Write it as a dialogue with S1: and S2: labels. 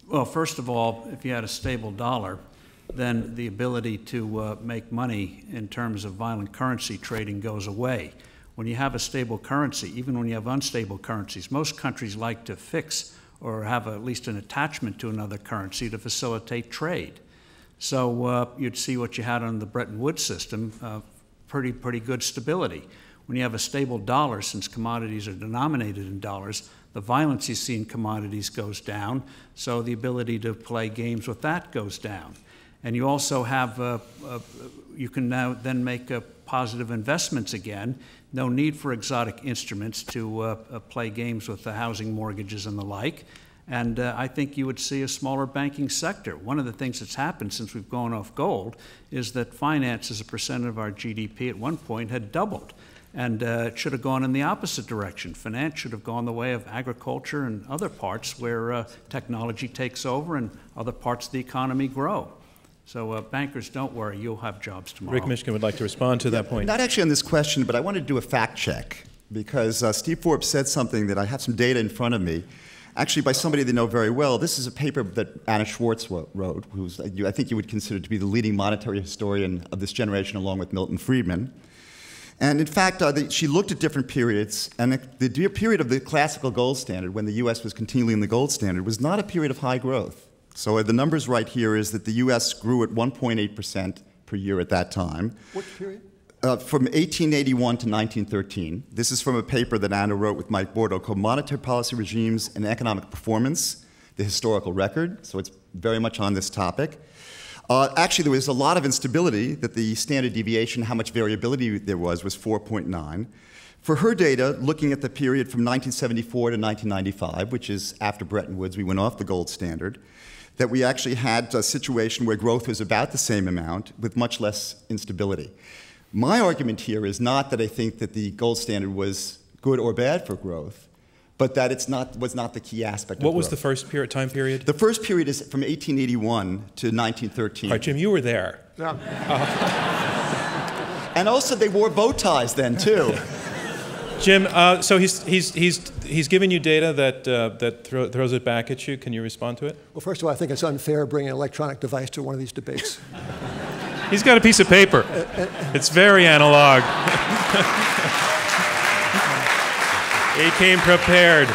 S1: Well, first of all, if you had a stable dollar, then the ability to make money in terms of violent currency trading goes away. When you have a stable currency, even when you have unstable currencies, most countries like to fix or have at least an attachment to another currency to facilitate trade. So you'd see what you had on the Bretton Woods system, pretty good stability. When you have a stable dollar, since commodities are denominated in dollars, the violence you see in commodities goes down, so the ability to play games with that goes down. And you also have, you can now then make positive investments again. No need for exotic instruments to play games with the housing mortgages and the like. And I think you would see a smaller banking sector. One of the things that's happened since we've gone off gold is that finance as a percent of our GDP at one point had doubled. And it should have gone in the opposite direction. Finance should have gone the way of agriculture and other parts where technology takes over and other parts of the economy grow. So bankers, don't worry, you'll have jobs tomorrow.
S2: Rick Mishkin would like to respond to that point.
S3: Not actually on this question, but I want to do a fact check because Steve Forbes said something that I have some data in front of me, actually by somebody they know very well. This is a paper that Anna Schwartz wrote, who's I think you would consider to be the leading monetary historian of this generation along with Milton Friedman. And in fact, she looked at different periods, and the period of the classical gold standard, when the US was continually in the gold standard, was not a period of high growth. So the numbers right here is that the US grew at 1.8% per year at that time.
S4: What period?
S3: From 1881 to 1913. This is from a paper that Anna wrote with Mike Bordeaux called Monetary Policy Regimes and Economic Performance, the Historical Record. So it's very much on this topic. Actually, there was a lot of instability, that the standard deviation, how much variability there was 4.9. For her data, looking at the period from 1974 to 1995, which is after Bretton Woods, we went off the gold standard, that we actually had a situation where growth was about the same amount with much less instability. My argument here is not that I think that the gold standard was good or bad for growth, but that was not the key aspect of growth.
S2: What was the first time period?
S3: The first period is from 1881 to 1913.
S2: All right, Jim, you were there.
S4: Yeah.
S3: And also they wore bow ties then, too.
S2: Jim, so he's given you data that throws it back at you. Can you respond to it?
S4: Well, first of all, I think it's unfair bringing an electronic device to one of these debates.
S2: He's got a piece of paper. It's very analog. He came prepared.